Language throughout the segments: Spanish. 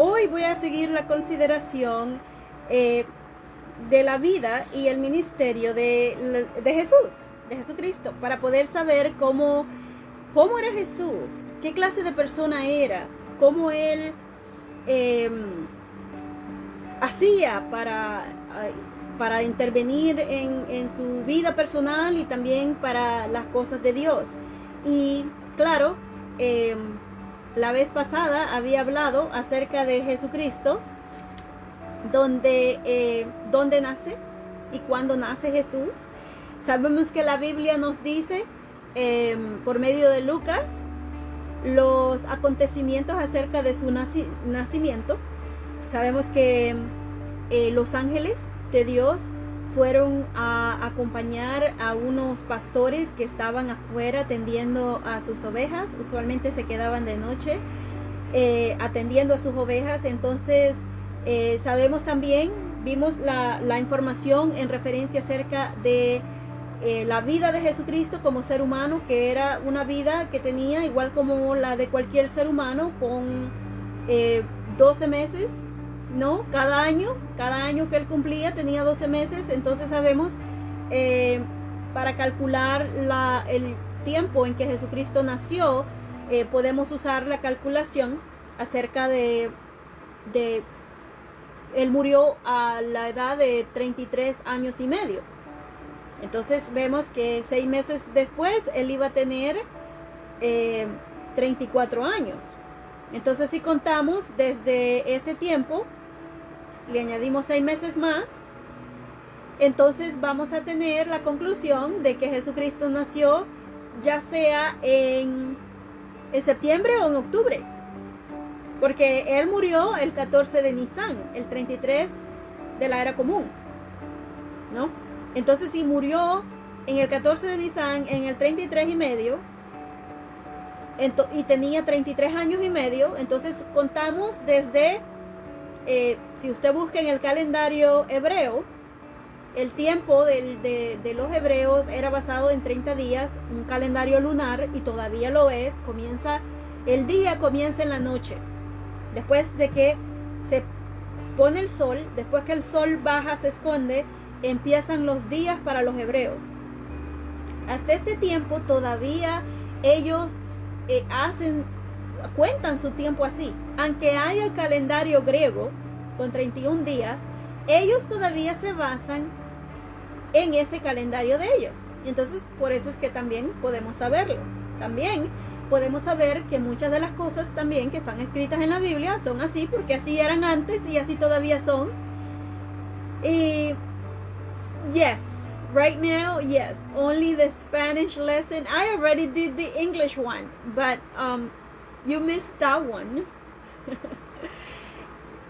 hoy voy a seguir la consideración de la vida y el ministerio de Jesús, de Jesucristo, para poder saber cómo era Jesús, qué clase de persona era, cómo Él hacía para intervenir en su vida personal y también para las cosas de Dios. Y claro, la vez pasada había hablado acerca de Jesucristo, donde nace y cuándo nace Jesús. Sabemos que la Biblia nos dice por medio de Lucas los acontecimientos acerca de su nacimiento. Sabemos que los ángeles de Dios fueron a acompañar a unos pastores que estaban afuera atendiendo a sus ovejas. Usualmente se quedaban de noche atendiendo a sus ovejas. Entonces sabemos también, vimos la información en referencia acerca de la vida de Jesucristo como ser humano, que era una vida que tenía igual como la de cualquier ser humano, con 12 meses, ¿no? Cada año que él cumplía tenía 12 meses. Entonces sabemos, para calcular el tiempo en que Jesucristo nació, podemos usar la calculación acerca de él murió a la edad de 33 años y medio. Entonces vemos que 6 meses después él iba a tener 34 años. Entonces si contamos desde ese tiempo, le añadimos 6 meses más, entonces vamos a tener la conclusión de que Jesucristo nació ya sea en septiembre o en octubre, porque él murió el 14 de Nisan, el 33 de la era común, ¿no? Entonces si murió en el 14 de Nisan, en el 33 y medio, y tenía 33 años y medio, entonces contamos desde, si usted busca en el calendario hebreo, el tiempo de los hebreos era basado en 30 días, un calendario lunar, y todavía lo es. El día comienza en la noche, después de que se pone el sol, después que el sol baja, se esconde, empiezan los días para los hebreos. Hasta este tiempo todavía ellos cuentan su tiempo así. Aunque hay el calendario griego con 31 días, ellos todavía se basan en ese calendario de ellos. Entonces por eso es que también podemos saberlo. También podemos saber que muchas de las cosas también que están escritas en la Biblia son así, porque así eran antes y así todavía son. Y yes, right now, yes, only the Spanish lesson. I already did the English one, but you missed that one.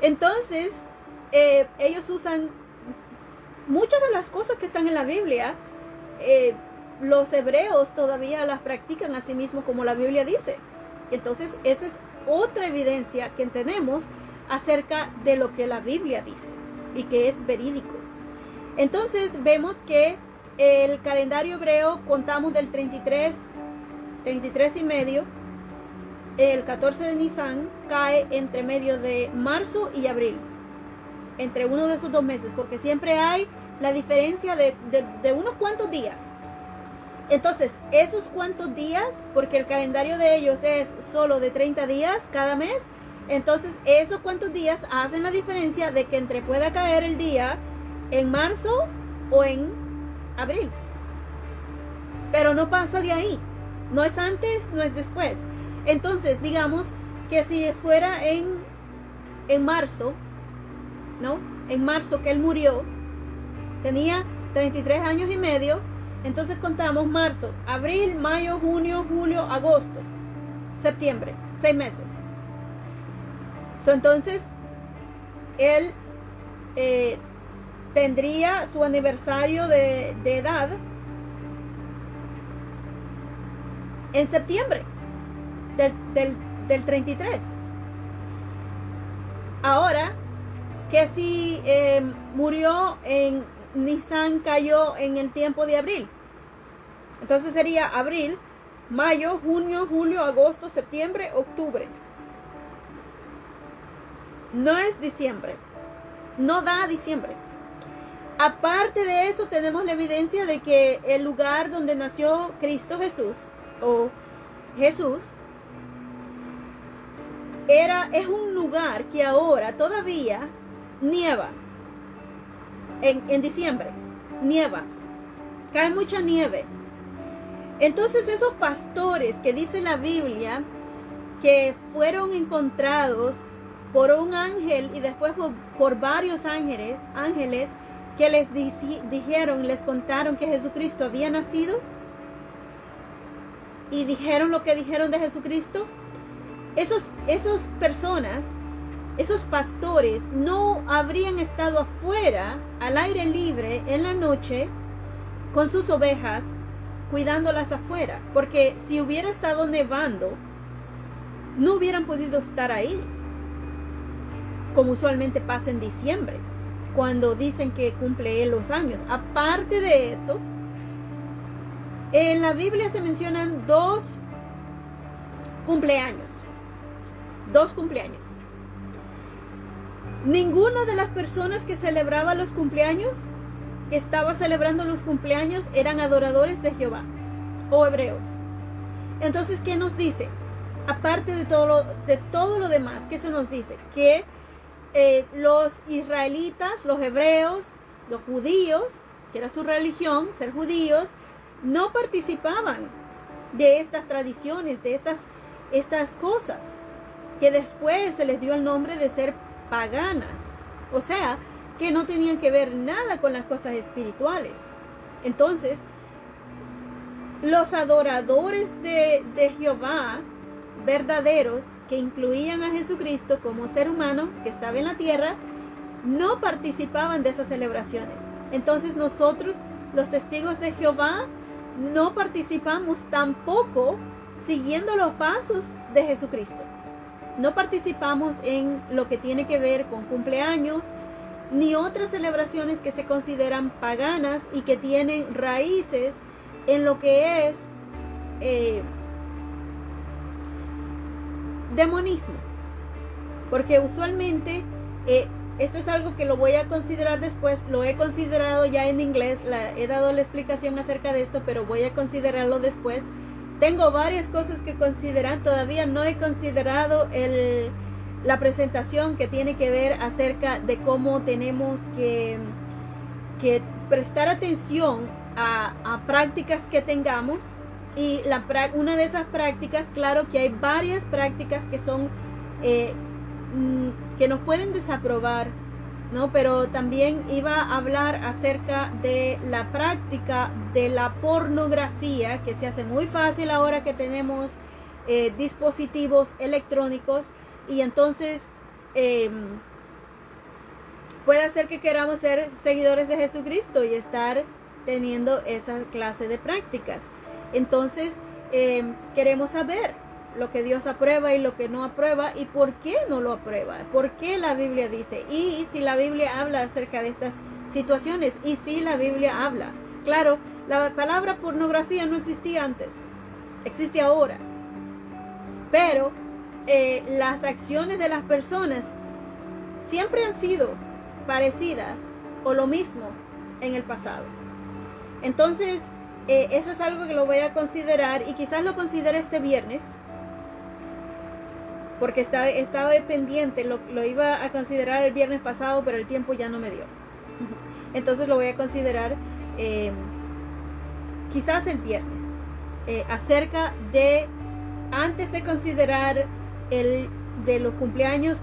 Entonces, ellos usan muchas de las cosas que están en la Biblia. Los hebreos todavía las practican a sí mismos como la Biblia dice. Entonces, esa es otra evidencia que tenemos acerca de lo que la Biblia dice y que es verídico. Entonces vemos que el calendario hebreo contamos del 33 y medio. El 14 de Nisan cae entre medio de marzo y abril, entre uno de esos 2 meses, porque siempre hay la diferencia de unos cuantos días. Entonces esos cuantos días, porque el calendario de ellos es solo de 30 días cada mes, entonces esos cuantos días hacen la diferencia de que entre pueda caer el día en marzo o en abril, pero no pasa de ahí, no es antes, no es después. Entonces digamos que si fuera en marzo, ¿no? En marzo que él murió, tenía 33 años y medio, entonces contamos marzo, abril, mayo, junio, julio, agosto, septiembre, 6 meses. Entonces él tendría su aniversario de edad en septiembre del 33. Ahora, que si murió en Nisan, cayó en el tiempo de abril, entonces sería abril, mayo, junio, julio, agosto, septiembre, octubre. No es diciembre. No da diciembre. Aparte de eso, tenemos la evidencia de que el lugar donde nació Cristo Jesús, o Jesús, es un lugar que ahora todavía nieva. En diciembre, nieva. Cae mucha nieve. Entonces esos pastores que dice la Biblia que fueron encontrados por un ángel y después por varios ángeles que les dijeron, les contaron que Jesucristo había nacido y dijeron lo que dijeron de Jesucristo, esos personas, esos pastores no habrían estado afuera al aire libre en la noche con sus ovejas cuidándolas afuera, porque si hubiera estado nevando no hubieran podido estar ahí, como usualmente pasa en diciembre, cuando dicen que cumple él los años. Aparte de eso, en la Biblia se mencionan dos cumpleaños. Ninguna de las personas que celebraba los cumpleaños, que estaba celebrando los cumpleaños, eran adoradores de Jehová o hebreos. Entonces, ¿qué nos dice? Aparte de todo lo demás, ¿qué se nos dice? Que los israelitas, los hebreos, los judíos, que era su religión, ser judíos, no participaban de estas tradiciones, de estas cosas, que después se les dio el nombre de ser paganas. O sea, que no tenían que ver nada con las cosas espirituales. Entonces, los adoradores de Jehová, verdaderos, que incluían a Jesucristo como ser humano que estaba en la tierra, no participaban de esas celebraciones. Entonces nosotros, los testigos de Jehová, no participamos tampoco siguiendo los pasos de Jesucristo. No participamos en lo que tiene que ver con cumpleaños, ni otras celebraciones que se consideran paganas y que tienen raíces en lo que es demonismo, porque usualmente esto es algo que lo voy a considerar después, lo he considerado ya en inglés, he dado la explicación acerca de esto, pero voy a considerarlo después. Tengo varias cosas que considerar, todavía no he considerado la presentación que tiene que ver acerca de cómo tenemos que prestar atención a prácticas que tengamos. Y una de esas prácticas, claro que hay varias prácticas que son que nos pueden desaprobar, ¿no? Pero también iba a hablar acerca de la práctica de la pornografía, que se hace muy fácil ahora que tenemos dispositivos electrónicos, y entonces puede hacer que queramos ser seguidores de Jesucristo y estar teniendo esa clase de prácticas. Entonces, queremos saber lo que Dios aprueba y lo que no aprueba y por qué no lo aprueba, por qué la Biblia dice, y si la Biblia habla acerca de estas situaciones, y si la Biblia habla. Claro, la palabra pornografía no existía antes, existe ahora, pero las acciones de las personas siempre han sido parecidas o lo mismo en el pasado. Entonces, eso es algo que lo voy a considerar, y quizás lo considere este viernes, porque estaba pendiente, lo iba a considerar el viernes pasado, pero el tiempo ya no me dio. Entonces lo voy a considerar quizás el viernes, acerca de, antes de considerar de los cumpleaños,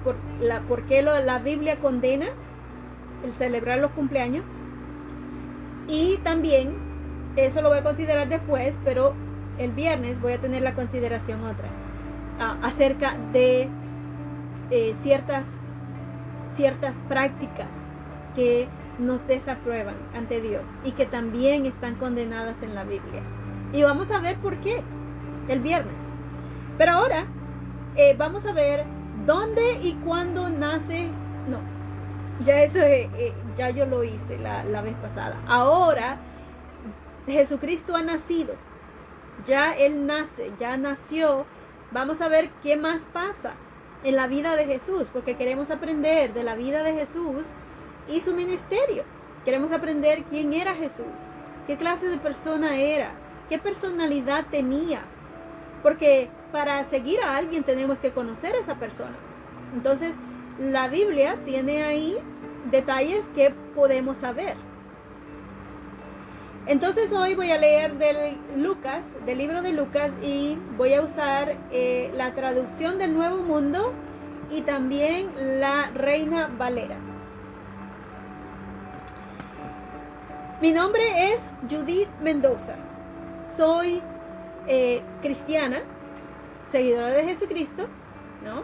por qué la Biblia condena el celebrar los cumpleaños, y también eso lo voy a considerar después, pero el viernes voy a tener la consideración otra acerca de ciertas prácticas que nos desaprueban ante Dios y que también están condenadas en la Biblia. Y vamos a ver por qué el viernes. Pero ahora vamos a ver dónde y cuándo nace. No, ya eso ya yo lo hice la vez pasada. Ahora Jesucristo ha nacido, ya Él nace, ya nació. Vamos a ver qué más pasa en la vida de Jesús, porque queremos aprender de la vida de Jesús y su ministerio. Queremos aprender quién era Jesús, qué clase de persona era, qué personalidad tenía, porque para seguir a alguien tenemos que conocer a esa persona. Entonces, la Biblia tiene ahí detalles que podemos saber. Entonces hoy voy a leer del libro de Lucas, y voy a usar la traducción del Nuevo Mundo y también la Reina Valera. Mi nombre es Judith Mendoza. Soy cristiana, seguidora de Jesucristo, ¿no?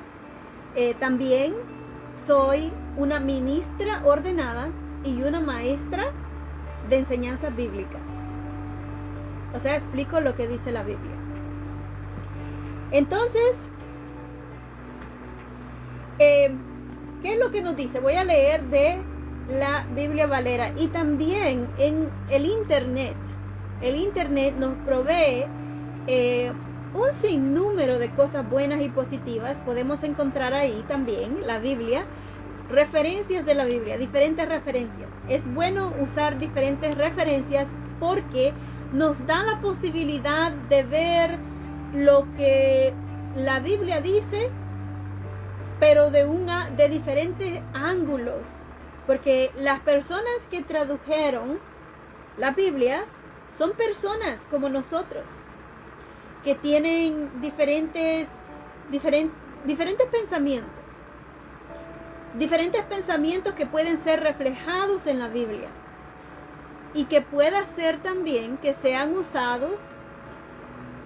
También soy una ministra ordenada y una maestra de enseñanzas bíblicas. O sea, explico lo que dice la Biblia. Entonces, ¿qué es lo que nos dice? Voy a leer de la Biblia Valera, y también en el Internet. El Internet nos provee un sinnúmero de cosas buenas y positivas. Podemos encontrar ahí también la Biblia, referencias de la Biblia, diferentes referencias. Es bueno usar diferentes referencias porque nos da la posibilidad de ver lo que la Biblia dice, pero de diferentes ángulos. Porque las personas que tradujeron las Biblias son personas como nosotros, que tienen diferentes pensamientos. Diferentes pensamientos que pueden ser reflejados en la Biblia, y que pueda ser también que sean usados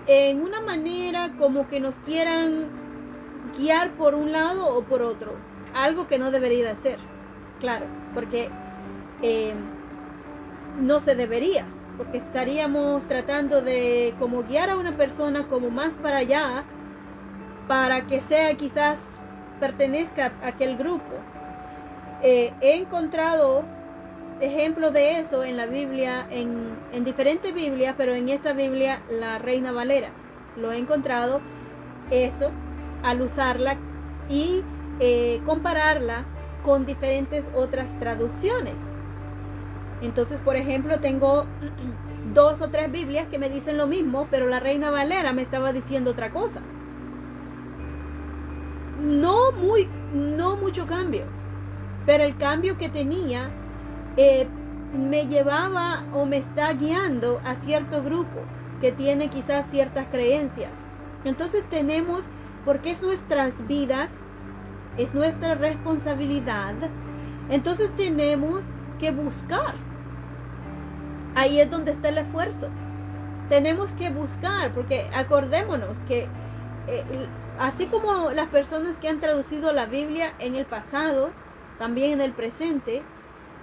en una manera como que nos quieran guiar por un lado o por otro, algo que no debería de ser, claro, porque no se debería, porque estaríamos tratando de como guiar a una persona como más para allá, para que sea quizás pertenezca a aquel grupo. He encontrado ejemplos de eso en la Biblia, en diferentes Biblias, pero en esta Biblia, la Reina Valera, lo he encontrado eso al usarla y compararla con diferentes otras traducciones. Entonces, por ejemplo, tengo 2 o 3 Biblias que me dicen lo mismo, pero la Reina Valera me estaba diciendo otra cosa. No mucho cambio, pero el cambio que tenía me llevaba o me está guiando a cierto grupo que tiene quizás ciertas creencias. Entonces tenemos, porque es nuestras vidas, es nuestra responsabilidad, entonces tenemos que buscar. Ahí es donde está el esfuerzo. Tenemos que buscar, porque acordémonos que así como las personas que han traducido la Biblia en el pasado, también en el presente,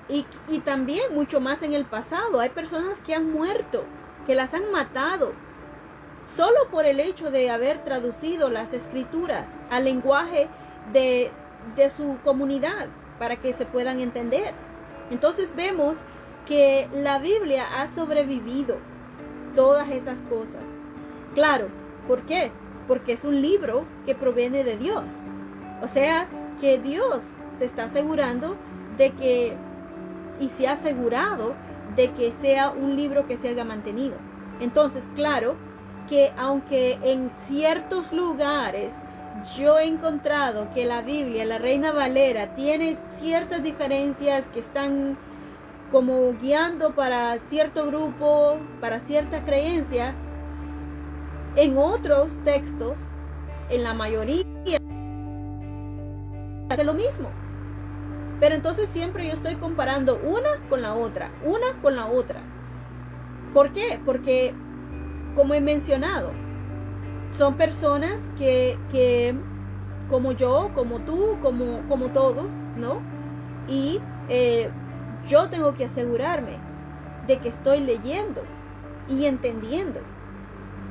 y también mucho más en el pasado, hay personas que han muerto, que las han matado, solo por el hecho de haber traducido las escrituras al lenguaje de su comunidad, para que se puedan entender. Entonces vemos que la Biblia ha sobrevivido todas esas cosas. Claro, ¿por qué? Porque es un libro que proviene de Dios. O sea, que Dios se está asegurando de que, y se ha asegurado de que sea un libro que se haya mantenido. Entonces, claro, que aunque en ciertos lugares yo he encontrado que la Biblia, la Reina Valera, tiene ciertas diferencias que están como guiando para cierto grupo, para cierta creencia, en otros textos, en la mayoría, hace lo mismo. Pero entonces siempre yo estoy comparando una con la otra. ¿Por qué? Porque, como he mencionado, son personas que como yo, como tú, como todos, ¿no? Y yo tengo que asegurarme de que estoy leyendo y entendiendo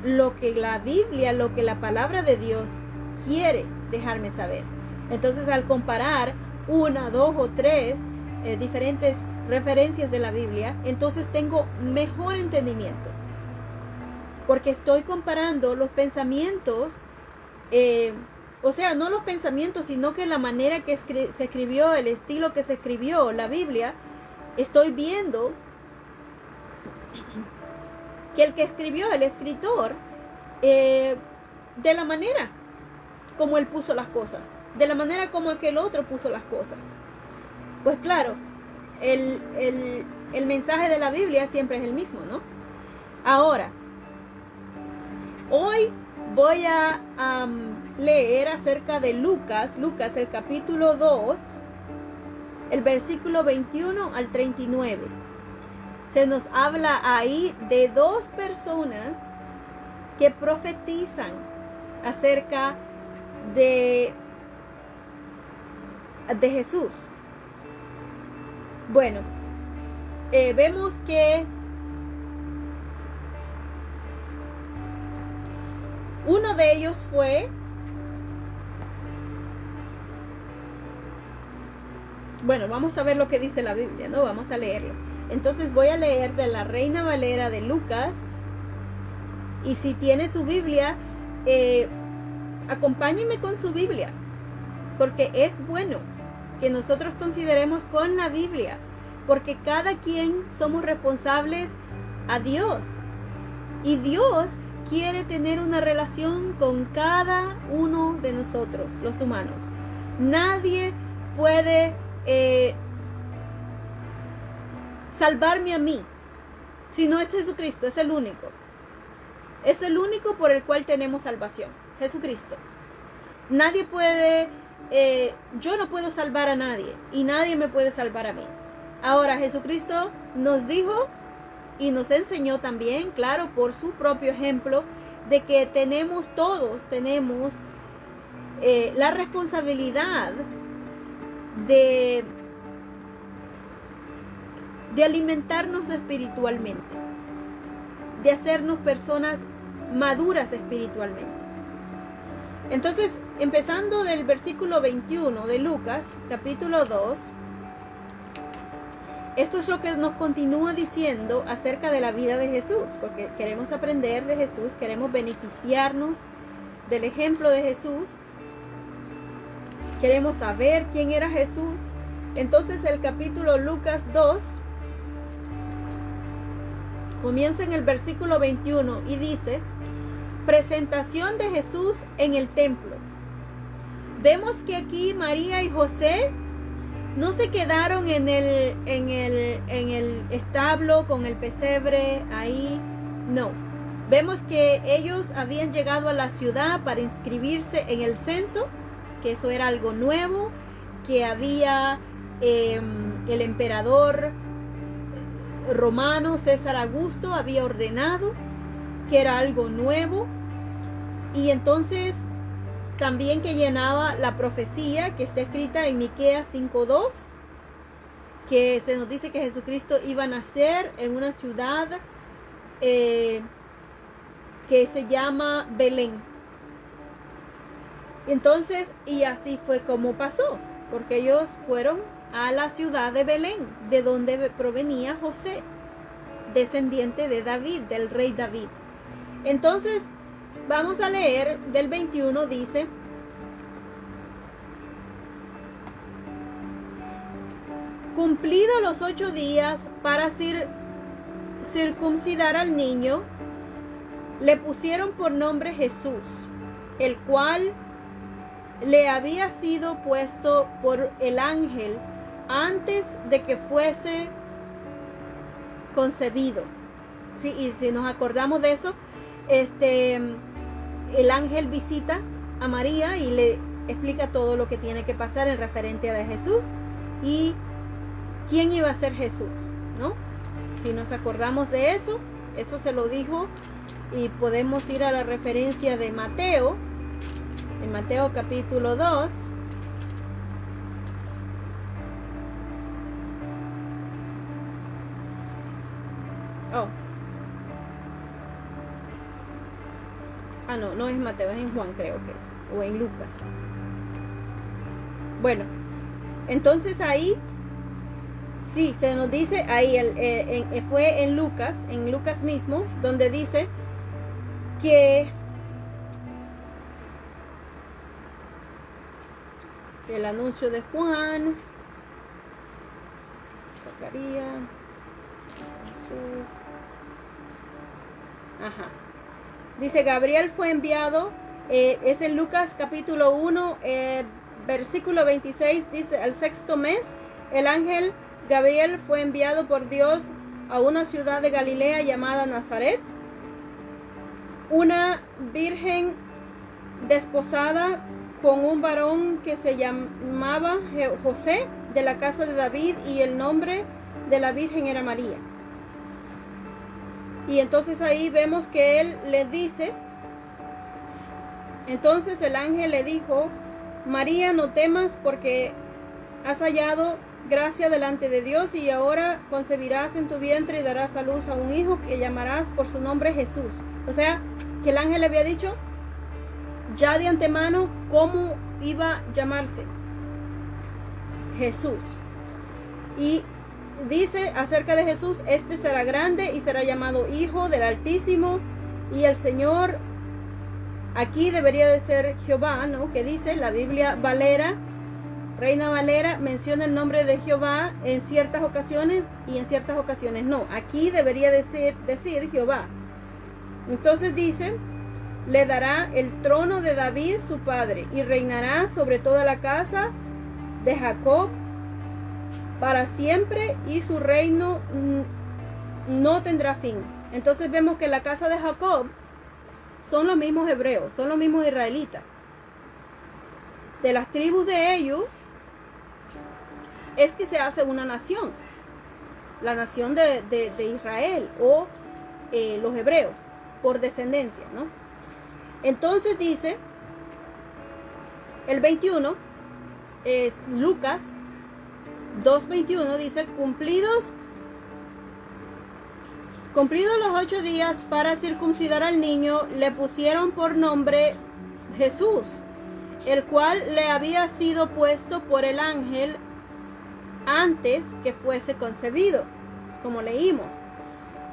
lo que la Biblia, lo que la palabra de Dios quiere dejarme saber. Entonces, al comparar 1, 2 o 3 diferentes referencias de la Biblia, entonces tengo mejor entendimiento, porque estoy comparando los pensamientos O sea, no los pensamientos, sino que la manera que se escribió, el estilo que se escribió la Biblia, estoy viendo que el que escribió, el escritor, de la manera como él puso las cosas, de la manera como aquel otro puso las cosas. Pues claro, el mensaje de la Biblia siempre es el mismo, ¿no? Ahora, hoy voy a leer acerca de Lucas, el capítulo 2, el versículo 21 al 39. Se nos habla ahí de dos personas que profetizan acerca de Jesús. Bueno, vemos que uno de ellos fue, bueno, vamos a ver lo que dice la Biblia, ¿no? Vamos a leerlo. Entonces voy a leer de la Reina Valera de Lucas. Y si tiene su Biblia, acompáñenme con su Biblia, porque es bueno que nosotros consideremos con la Biblia, porque cada quien somos responsables a Dios, y Dios quiere tener una relación con cada uno de nosotros, los humanos. Nadie puede salvarme a mí, si no es Jesucristo. Es el único. Es el único por el cual tenemos salvación, Jesucristo. Nadie puede, yo no puedo salvar a nadie, y nadie me puede salvar a mí. Ahora, Jesucristo nos dijo y nos enseñó también, claro, por su propio ejemplo, de que todos tenemos la responsabilidad de alimentarnos espiritualmente, de hacernos personas maduras espiritualmente. Entonces, empezando del versículo 21 de Lucas, capítulo 2, esto es lo que nos continúa diciendo acerca de la vida de Jesús, porque queremos aprender de Jesús, queremos beneficiarnos del ejemplo de Jesús, queremos saber quién era Jesús. Entonces el capítulo Lucas 2 comienza en el versículo 21 y dice: presentación de Jesús en el templo. Vemos que aquí María y José no se quedaron en el establo con el pesebre ahí, no. Vemos que ellos habían llegado a la ciudad para inscribirse en el censo, que eso era algo nuevo, que había el emperador romano César Augusto había ordenado, que era algo nuevo, y entonces también que llenaba la profecía que está escrita en Miqueas 5:2, que se nos dice que Jesucristo iba a nacer en una ciudad que se llama Belén. Entonces, y así fue como pasó, porque ellos fueron a la ciudad de Belén, de donde provenía José, descendiente de David, del rey David. Entonces, vamos a leer del 21, dice: cumplidos los 8 días para circuncidar al niño, le pusieron por nombre Jesús, el cual le había sido puesto por el ángel antes de que fuese concebido. Sí, y si nos acordamos de eso, el ángel visita a María y le explica todo lo que tiene que pasar en referente a Jesús y quién iba a ser Jesús, ¿no? Si nos acordamos de eso, eso se lo dijo, y podemos ir a la referencia de Mateo, en Mateo capítulo 2. No es Mateo, es en Juan, creo que es, o en Lucas. Bueno, entonces ahí sí se nos dice, ahí fue en Lucas mismo, donde dice que el anuncio de Juan, Zacarías, ajá. Dice, Gabriel fue enviado, es en Lucas capítulo 1, versículo 26, dice, al sexto mes, el ángel Gabriel fue enviado por Dios a una ciudad de Galilea llamada Nazaret. Una virgen desposada con un varón que se llamaba José, de la casa de David, y el nombre de la virgen era María. Y entonces ahí vemos que él le dice, entonces el ángel le dijo, María, no temas, porque has hallado gracia delante de Dios, y ahora concebirás en tu vientre y darás a luz a un hijo que llamarás por su nombre Jesús. O sea, que el ángel le había dicho ya de antemano cómo iba a llamarse: Jesús. Y dice acerca de Jesús, este será grande y será llamado Hijo del Altísimo, y el Señor, aquí debería de ser Jehová, ¿no? Que dice la Biblia Valera, Reina Valera, menciona el nombre de Jehová en ciertas ocasiones y en ciertas ocasiones no. Aquí debería decir Jehová. Entonces dice, le dará el trono de David su padre, y reinará sobre toda la casa de Jacob para siempre, y su reino no tendrá fin. Entonces vemos que la casa de Jacob son los mismos hebreos, son los mismos israelitas. De las tribus de ellos es que se hace una nación, la nación de Israel, o los hebreos, por descendencia, ¿no? Entonces dice, el 21, es Lucas 2:21, dice, cumplidos los 8 días para circuncidar al niño, le pusieron por nombre Jesús, el cual le había sido puesto por el ángel antes que fuese concebido, como leímos.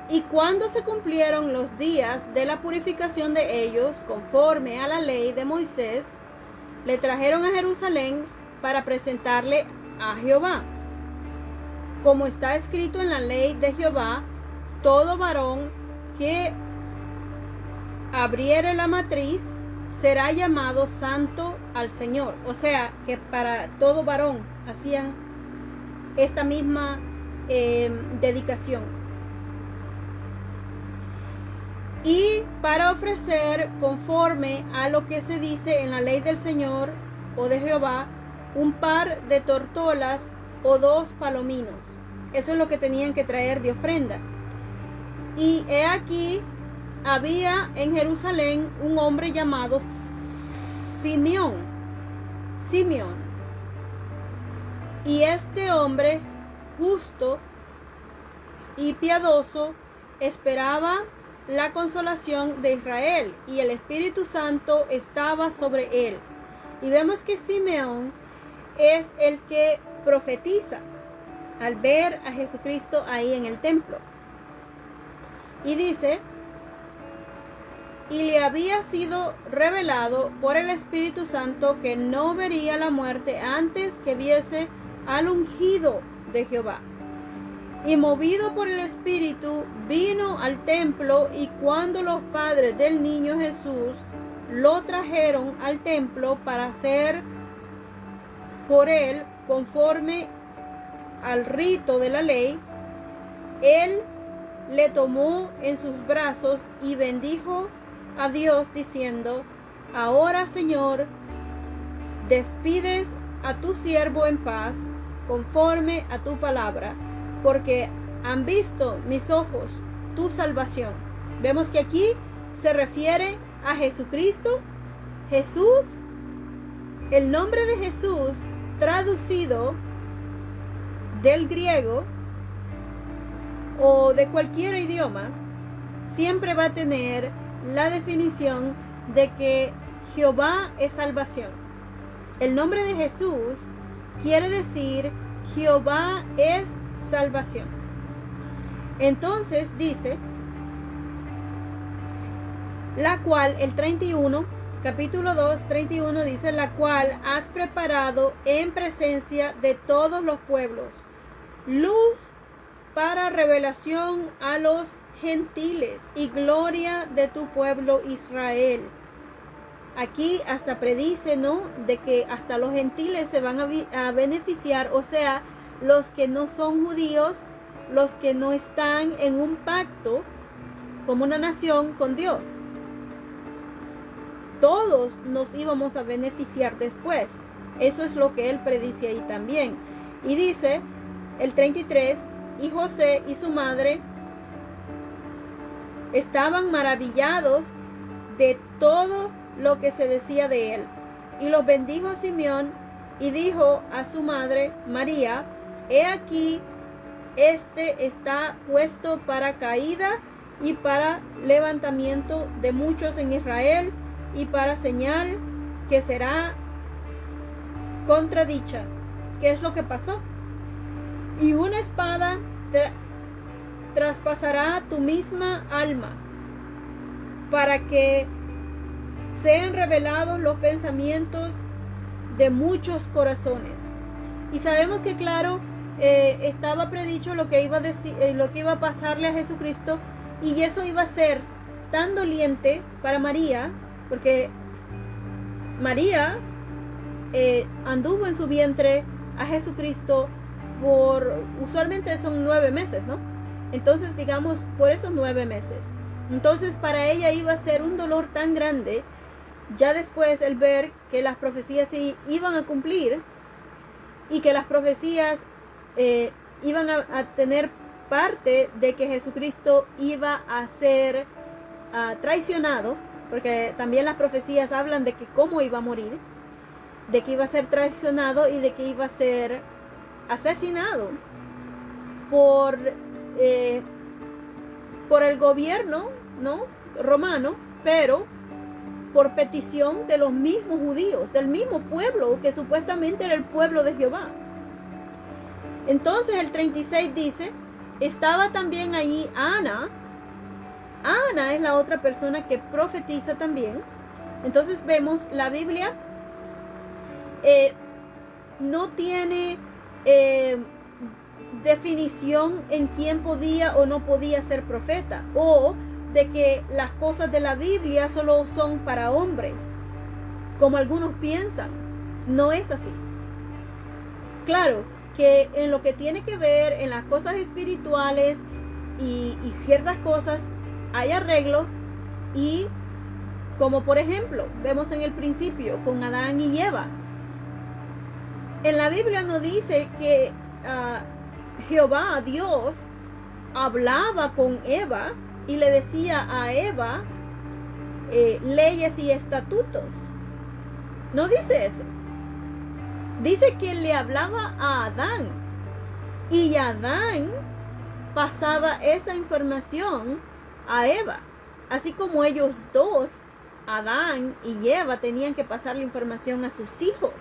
Y cuando se cumplieron los días de la purificación de ellos, conforme a la ley de Moisés, le trajeron a Jerusalén para presentarle a Jehová. Como está escrito en la ley de Jehová, todo varón que abriere la matriz será llamado santo al Señor. O sea, que para todo varón hacían esta misma dedicación. Y para ofrecer, conforme a lo que se dice en la ley del Señor o de Jehová, un par de tortolas o 2 palominos. Eso es lo que tenían que traer de ofrenda. Y he aquí, había en Jerusalén un hombre llamado Simeón. Y este hombre, justo y piadoso, esperaba la consolación de Israel, y el Espíritu Santo estaba sobre él. Y vemos que Simeón es el que profetiza al ver a Jesucristo ahí en el templo. Y dice, y le había sido revelado por el Espíritu Santo que no vería la muerte antes que viese al ungido de Jehová. Y movido por el Espíritu, vino al templo, y cuando los padres del niño Jesús lo trajeron al templo para hacer por él conforme al rito de la ley, él le tomó en sus brazos y bendijo a Dios diciendo, ahora, Señor, despides a tu siervo en paz, conforme a tu palabra, porque han visto mis ojos tu salvación. Vemos que aquí se refiere a Jesucristo. Jesús, el nombre de Jesús traducido del griego o de cualquier idioma, siempre va a tener la definición de que Jehová es salvación. El nombre de Jesús quiere decir Jehová es salvación. Entonces dice, la cual, el 31, capítulo 2, 31 dice, la cual has preparado en presencia de todos los pueblos, luz para revelación a los gentiles y gloria de tu pueblo Israel. Aquí hasta predice, ¿no?, de que hasta los gentiles se van a beneficiar, o sea, los que no son judíos, los que no están en un pacto como una nación con Dios. Todos nos íbamos a beneficiar después. Eso es lo que él predice ahí también. Y dice el 33, y José y su madre estaban maravillados de todo lo que se decía de él. Y los bendijo Simeón y dijo a su madre María, he aquí, este está puesto para caída y para levantamiento de muchos en Israel y para señal que será contradicha. ¿Qué es lo que pasó? Y una espada traspasará tu misma alma para que sean revelados los pensamientos de muchos corazones. Y sabemos que, claro, estaba predicho lo que iba a decir, lo que iba a pasarle a Jesucristo, y eso iba a ser tan doliente para María, porque María anduvo en su vientre a Jesucristo usualmente son 9 meses, ¿no? Entonces, digamos, por esos 9 meses. Entonces, para ella iba a ser un dolor tan grande, ya después el ver que las profecías se iban a cumplir y que las profecías iban a tener parte de que Jesucristo iba a ser traicionado, porque también las profecías hablan de que cómo iba a morir, de que iba a ser traicionado y de que iba a ser asesinado por el gobierno, ¿no?, romano, pero por petición de los mismos judíos, del mismo pueblo que supuestamente era el pueblo de Jehová. Entonces el 36 dice, estaba también allí Ana. Ana es la otra persona que profetiza también. Entonces vemos, la Biblia no tiene definición en quién podía o no podía ser profeta, o de que las cosas de la Biblia solo son para hombres, como algunos piensan. No es así. Claro que en lo que tiene que ver en las cosas espirituales y ciertas cosas hay arreglos, y como por ejemplo vemos en el principio con Adán y Eva. En la Biblia no dice que Jehová, Dios, hablaba con Eva y le decía a Eva leyes y estatutos. No dice eso. Dice que le hablaba a Adán, y Adán pasaba esa información a Eva, así como ellos dos, Adán y Eva, tenían que pasar la información a sus hijos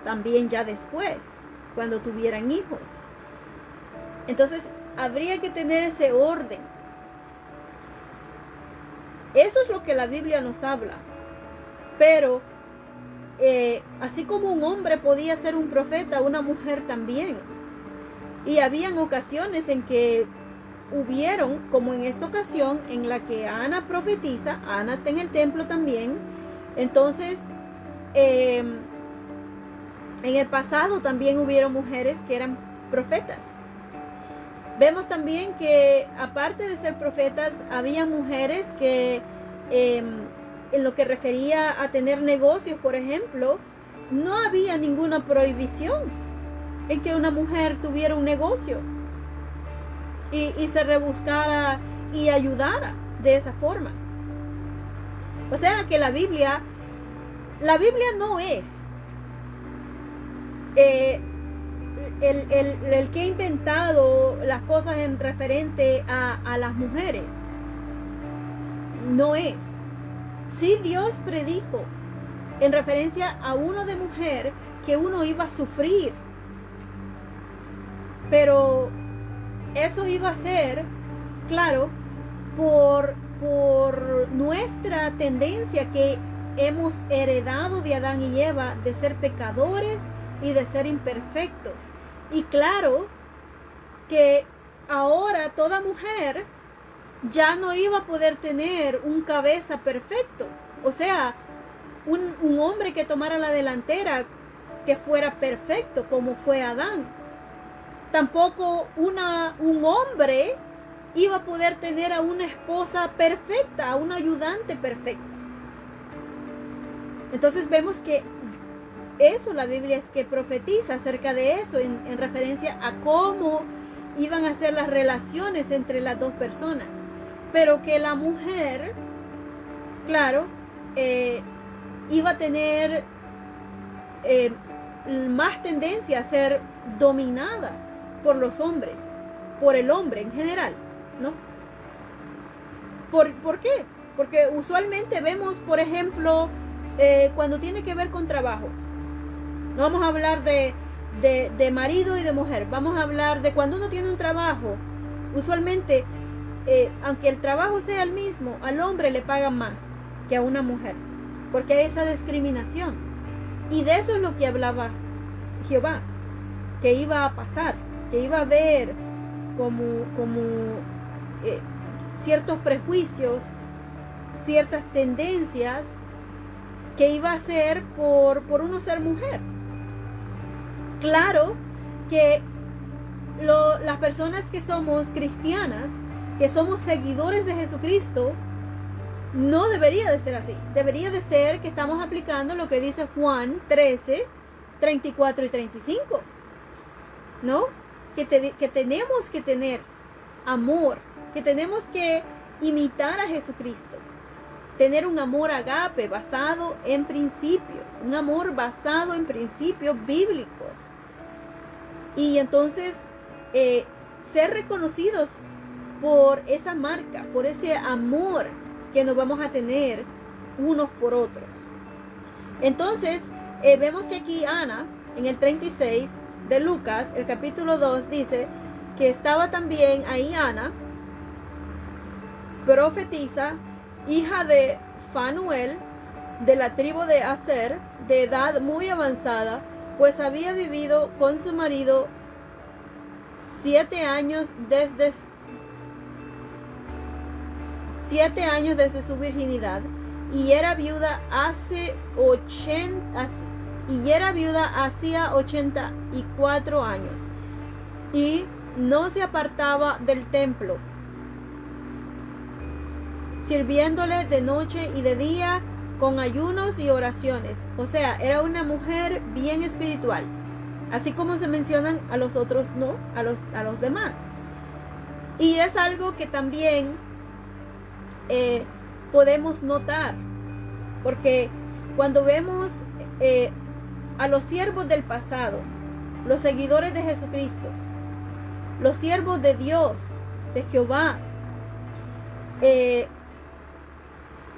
también ya después, cuando tuvieran hijos. Entonces habría que tener ese orden. Eso es lo que la Biblia nos habla. Pero así como un hombre podía ser un profeta, una mujer también. Y habían ocasiones en que hubieron, como en esta ocasión en la que Ana profetiza. Ana está en el templo también. Entonces en el pasado también hubieron mujeres que eran profetas. Vemos también que aparte de ser profetas, había mujeres que en lo que refería a tener negocios, por ejemplo, no había ninguna prohibición en que una mujer tuviera un negocio y se rebuscara y ayudara de esa forma. O sea que la Biblia no es el que ha inventado las cosas en referente a las mujeres. No es. Sí, Dios predijo en referencia a uno de mujer que uno iba a sufrir, pero eso iba a ser, claro, por nuestra tendencia, que hemos heredado de Adán y Eva de ser pecadores y de ser imperfectos. Y claro que ahora toda mujer ya no iba a poder tener un cabeza perfecto. O sea, un hombre que tomara la delantera, que fuera perfecto como fue Adán. Tampoco un hombre iba a poder tener a una esposa perfecta, a una ayudante perfecta. Entonces vemos que eso la Biblia es que profetiza acerca de eso en referencia a cómo iban a ser las relaciones entre las dos personas. Pero que la mujer, claro, iba a tener más tendencia a ser dominada por los hombres, por el hombre en general, ¿no? ¿Por qué? Porque usualmente vemos, por ejemplo, cuando tiene que ver con trabajos. No vamos a hablar de marido y de mujer. Vamos a hablar de cuando uno tiene un trabajo. Usualmente, aunque el trabajo sea el mismo, al hombre le pagan más que a una mujer. Porque hay esa discriminación. Y de eso es lo que hablaba Jehová. Que iba a pasar. Que iba a haber como ciertos prejuicios, ciertas tendencias que iba a ser por uno ser mujer. Claro que las personas que somos cristianas, que somos seguidores de Jesucristo, no debería de ser así. Debería de ser que estamos aplicando lo que dice Juan 13, 34 y 35. ¿No? Que tenemos que tener amor, que tenemos que imitar a Jesucristo. Tener un amor agape basado en principios, un amor basado en principios bíblicos. Y entonces ser reconocidos por esa marca, por ese amor que nos vamos a tener unos por otros. Entonces vemos que aquí Ana, en el 36 de Lucas, el capítulo 2, dice que estaba también ahí Ana, profetisa, hija de Fanuel, de la tribu de Aser, de edad muy avanzada, pues había vivido con su marido 7 años desde su virginidad, y era viuda hacía 84 años, y no se apartaba del templo, sirviéndole de noche y de día con ayunos y oraciones. O sea, era una mujer bien espiritual, así como se mencionan a los otros, ¿no? A los demás. Y es algo que también podemos notar, porque cuando vemos a los siervos del pasado, los seguidores de Jesucristo, los siervos de Dios, de Jehová, ¿qué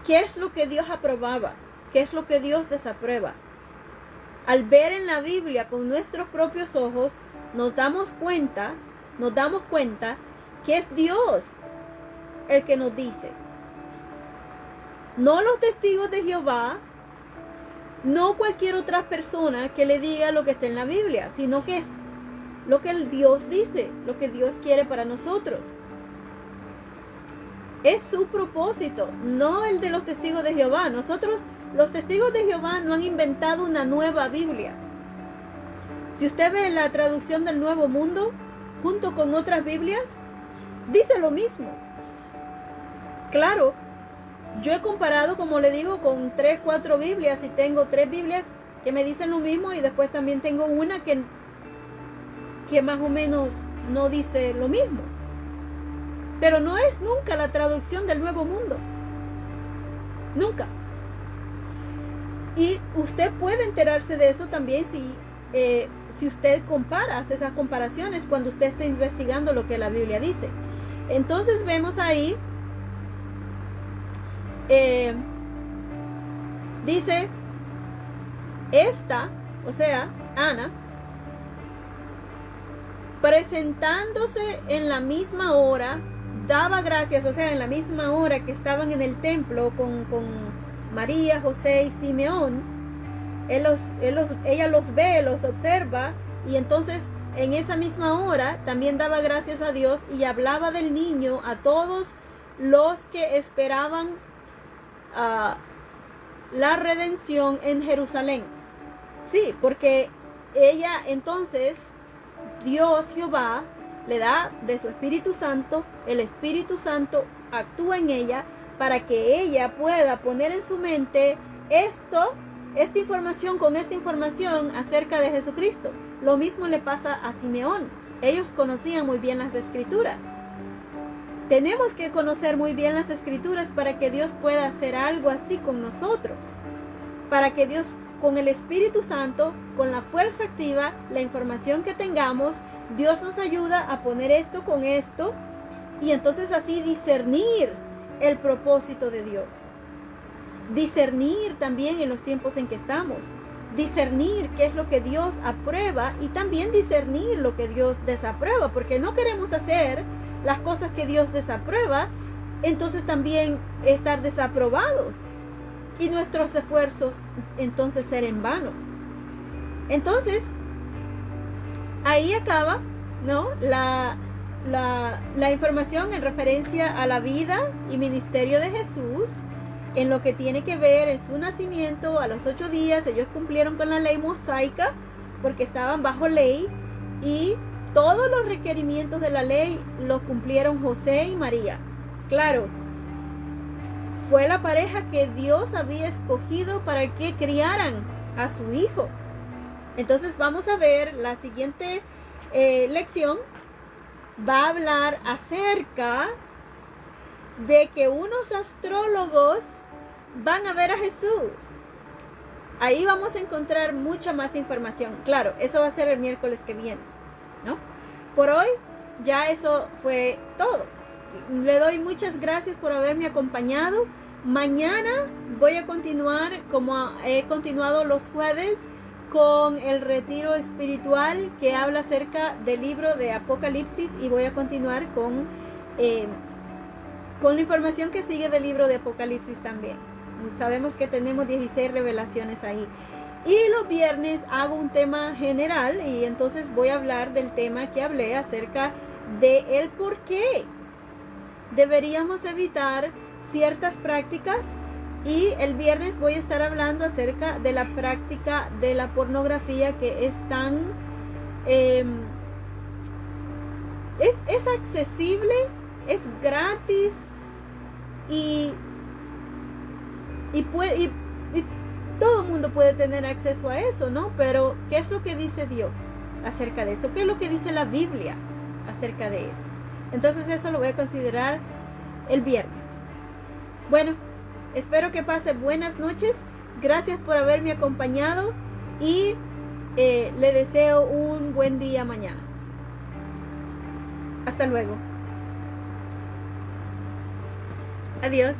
es lo que Dios aprobaba? ¿Qué es lo que Dios desaprueba? Al ver en la Biblia con nuestros propios ojos, nos damos cuenta que es Dios el que nos dice. No los testigos de Jehová, no cualquier otra persona que le diga lo que está en la Biblia, sino que es lo que el Dios dice, lo que Dios quiere para nosotros. Es su propósito, no el de los testigos de Jehová. Nosotros, los testigos de Jehová, no han inventado una nueva Biblia. Si usted ve la traducción del Nuevo Mundo, junto con otras Biblias, dice lo mismo. Claro, yo he comparado, como le digo, con 3, 4 Biblias, y tengo 3 Biblias que me dicen lo mismo, y después también tengo una que más o menos no dice lo mismo. Pero no es nunca la traducción del Nuevo Mundo. Nunca. Y usted puede enterarse de eso también si usted compara, hace esas comparaciones cuando usted está investigando lo que la Biblia dice. Entonces vemos ahí, dice, esta, o sea, Ana, presentándose en la misma hora, daba gracias, o sea, en la misma hora que estaban en el templo María, José y Simeón, ella los ve, los observa, y entonces en esa misma hora también daba gracias a Dios y hablaba del niño a todos los que esperaban la redención en Jerusalén. Sí, porque ella entonces, Dios Jehová, le da de su Espíritu Santo, el Espíritu Santo actúa en ella para que ella pueda poner en su mente esta información con esta información acerca de Jesucristo. Lo mismo le pasa a Simeón. Ellos conocían muy bien las Escrituras. Tenemos que conocer muy bien las Escrituras para que Dios pueda hacer algo así con nosotros. Para que Dios, con el Espíritu Santo, con la fuerza activa, la información que tengamos, Dios nos ayuda a poner esto con esto y entonces así discernir el propósito de Dios. Discernir también en los tiempos en que estamos. Discernir qué es lo que Dios aprueba y también discernir lo que Dios desaprueba, porque no queremos hacer las cosas que Dios desaprueba, entonces también estar desaprobados y nuestros esfuerzos entonces ser en vano. Entonces, ahí acaba, ¿no?, la información en referencia a la vida y ministerio de Jesús, en lo que tiene que ver en su nacimiento. A los 8 días ellos cumplieron con la ley mosaica porque estaban bajo ley, y todos los requerimientos de la ley los cumplieron José y María. Claro, fue la pareja que Dios había escogido para que criaran a su hijo. Entonces vamos a ver la siguiente lección. Va a hablar acerca de que unos astrólogos van a ver a Jesús. Ahí vamos a encontrar mucha más información. Claro, eso va a ser el miércoles que viene, ¿no? Por hoy ya eso fue todo. Le doy muchas gracias por haberme acompañado. Mañana voy a continuar como he continuado los jueves con el retiro espiritual que habla acerca del libro de Apocalipsis, y voy a continuar con la información que sigue del libro de Apocalipsis también. Sabemos que tenemos 16 revelaciones ahí. Y los viernes hago un tema general, y entonces voy a hablar del tema que hablé acerca de el por qué deberíamos evitar ciertas prácticas. Y el viernes voy a estar hablando acerca de la práctica de la pornografía, que es tan es accesible, es gratis y todo el mundo puede tener acceso a eso, ¿no? Pero ¿qué es lo que dice Dios acerca de eso? ¿Qué es lo que dice la Biblia acerca de eso? Entonces eso lo voy a considerar el viernes. Bueno, espero que pase buenas noches. Gracias por haberme acompañado y le deseo un buen día mañana. Hasta luego. Adiós.